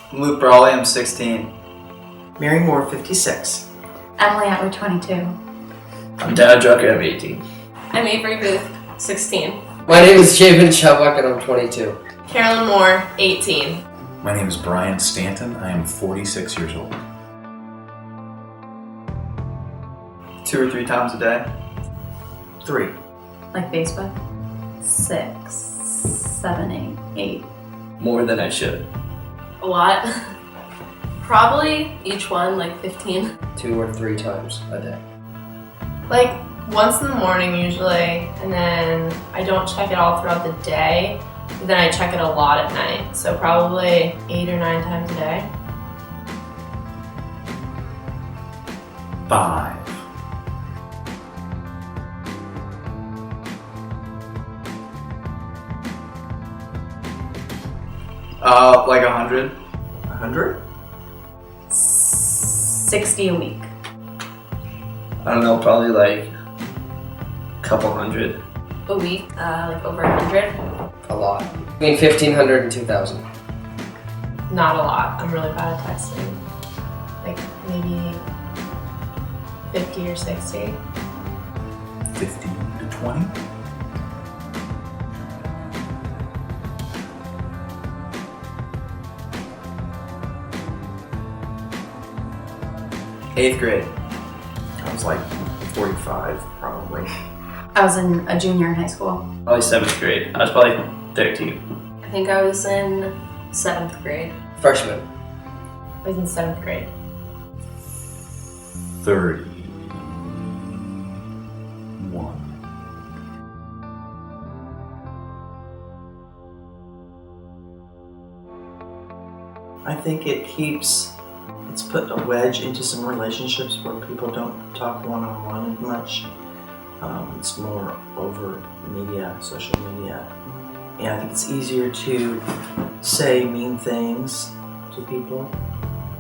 I'm Luke Brawley, I'm 16. Mary Moore, 56. Emily Atwood, 22. I'm Dad Drucker, I'm 18. I'm Avery Booth, 16. My name is Javen Chubbuck and I'm 22. Carolyn Moore, 18. My name is Brian Stanton. I am 46 years old. 2 or 3 times a day. 3. Like Facebook? 6, 7, 8. More than I should. A lot. Probably each one like 15. 2 or 3 times a day. Like once in the morning usually, and then I don't check it all throughout the day, but then I check it a lot at night. So probably 8 or 9 times a day. 5. Like 100. 100? 60 a week. I don't know, probably like a couple hundred. A week, like over 100. A lot. Between 1,500 and 2,000. Not a lot. I'm really bad at texting. Like maybe 50 or 60. 15 to 20. Eighth grade. I was like 45, probably. I was a junior in high school. Probably 7th grade. I was probably 13. I think I was in 7th grade. Freshman. I was in 7th grade. 31. I think it's put a wedge into some relationships where people don't talk one-on-one as much. It's more over media, social media. And I think it's easier to say mean things to people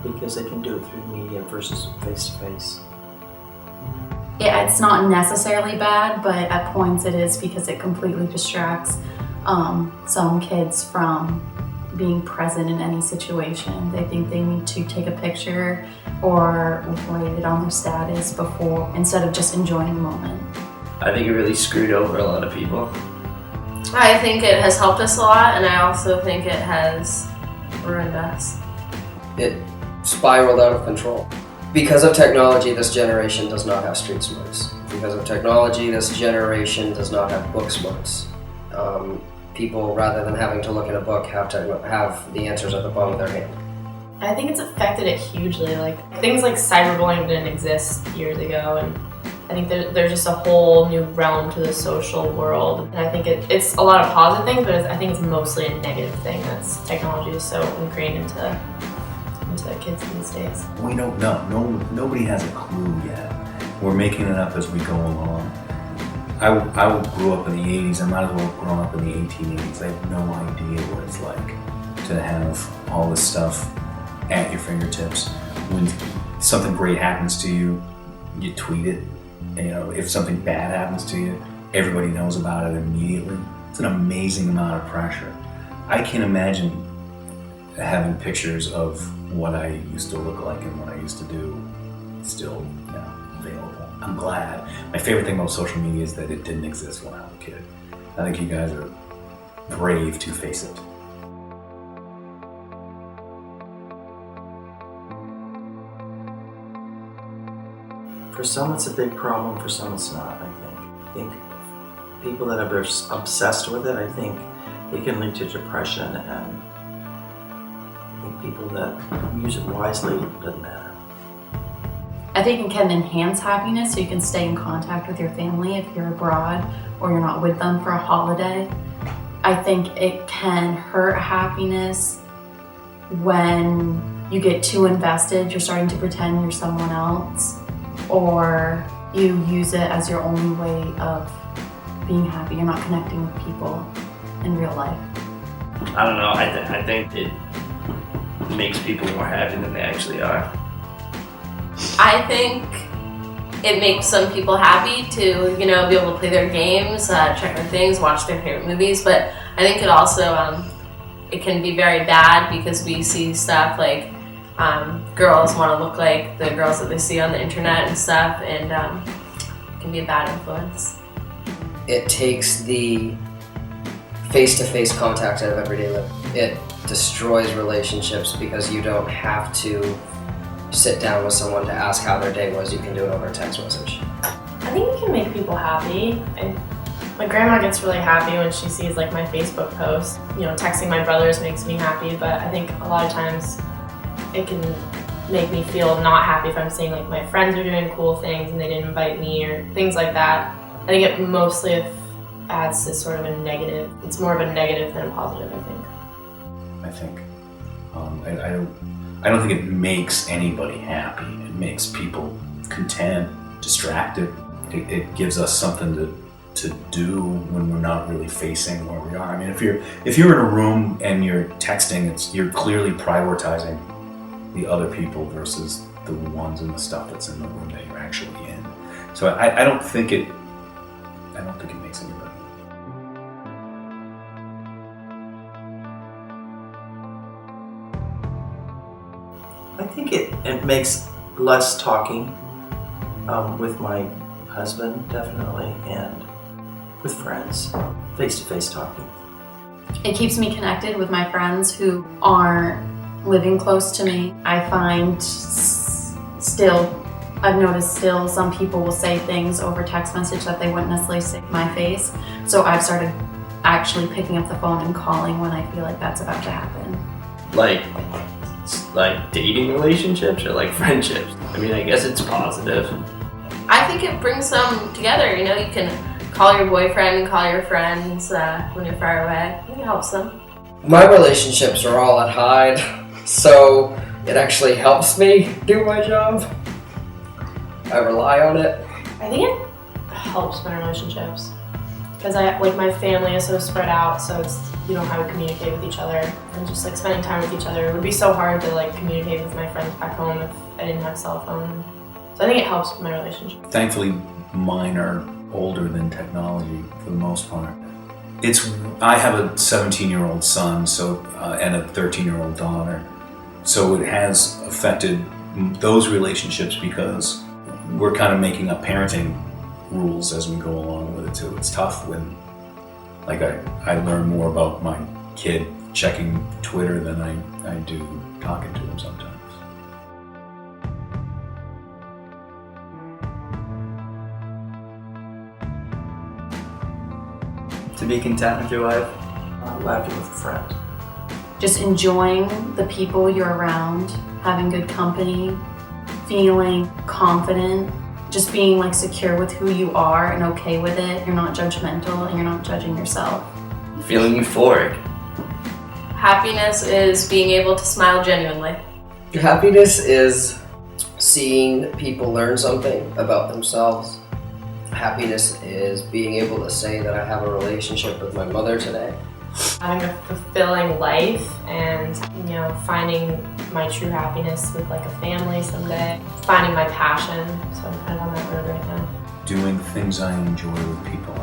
because they can do it through media versus face-to-face. Yeah, it's not necessarily bad, but at points it is because it completely distracts some kids from being present in any situation. They think they need to take a picture or write it on their status before, instead of just enjoying the moment. I think it really screwed over a lot of people. I think it has helped us a lot, and I also think it has ruined us. It spiraled out of control. Because of technology, this generation does not have street smarts. Because of technology, this generation does not have book smarts. People, rather than having to look in a book, have the answers at the palm of their hand. I think it's affected it hugely. Like things like cyberbullying didn't exist years ago, and I think there's just a whole new realm to the social world. And I think it's a lot of positive things, but I think it's mostly a negative thing. That's technology is so ingrained into kids these days. We don't know. Nobody has a clue yet. We're making it up as we go along. I grew up in the 80s. I might as well have grown up in the 1880s. I have no idea what it's like to have all this stuff at your fingertips. When something great happens to you, you tweet it. And, if something bad happens to you, everybody knows about it immediately. It's an amazing amount of pressure. I can't imagine having pictures of what I used to look like and what I used to do still available. I'm glad. My favorite thing about social media is that it didn't exist when I was a kid. I think you guys are brave to face it. For some it's a big problem, for some it's not, I think. People that are obsessed with it, I think it can lead to depression, and I think people that use it wisely, it doesn't matter. I think it can enhance happiness so you can stay in contact with your family if you're abroad or you're not with them for a holiday. I think it can hurt happiness when you get too invested, you're starting to pretend you're someone else, or you use it as your only way of being happy. You're not connecting with people in real life. I don't know, I think it makes people more happy than they actually are. I think it makes some people happy to, be able to play their games, check their things, watch their favorite movies, but I think it also It can be very bad because we see stuff like girls want to look like the girls that they see on the internet and stuff, and it can be a bad influence. It takes the face-to-face contact out of everyday life. It destroys relationships because you don't have to sit down with someone to ask how their day was. You can do it over a text message. I think it can make people happy. And my grandma gets really happy when she sees like my Facebook posts. You know, texting my brothers makes me happy, but I think a lot of times it can make me feel not happy if I'm seeing like my friends are doing cool things and they didn't invite me or things like that. I think it mostly adds to sort of a negative. It's more of a negative than a positive, I think. I don't think it makes anybody happy. It makes people content, distracted. It gives us something to do when we're not really facing where we are. I mean, if you're in a room and you're texting, you're clearly prioritizing the other people versus the ones and the stuff that's in the room that you're actually in. So I don't think it makes anybody. I think it makes less talking with my husband, definitely, and with friends, face-to-face talking. It keeps me connected with my friends who aren't living close to me. I find I've noticed some people will say things over text message that they wouldn't necessarily say to my face. So I've started actually picking up the phone and calling when I feel like that's about to happen. Like dating relationships or like friendships? I mean, I guess it's positive. I think it brings them together. You know, you can call your boyfriend and call your friends when you're far away. I think it helps them. My relationships are all at Hyde, so it actually helps me do my job. I rely on it. I think it helps my relationships because my family is so spread out, so we don't have to communicate with each other, and just like spending time with each other. It would be so hard to like communicate with my friends back home if I didn't have a cell phone. So I think it helps with my relationship. Thankfully, mine are older than technology for the most part. I have a 17-year-old son, and a 13-year-old daughter, so it has affected those relationships because we're kind of making up parenting rules as we go along with it too. It's tough when, like, I learn more about my kid checking Twitter than I do talking to him sometimes. To be content with your life. Laughing with a friend. Just enjoying the people you're around, having good company, feeling confident, just being like secure with who you are and okay with it. You're not judgmental and you're not judging yourself. Feeling euphoric. Happiness is being able to smile genuinely. Happiness is seeing people learn something about themselves. Happiness is being able to say that I have a relationship with my mother today. Having a fulfilling life and, you know, finding my true happiness with like a family someday. Finding my passion, so I'm kind of on that road right now. Doing things I enjoy with people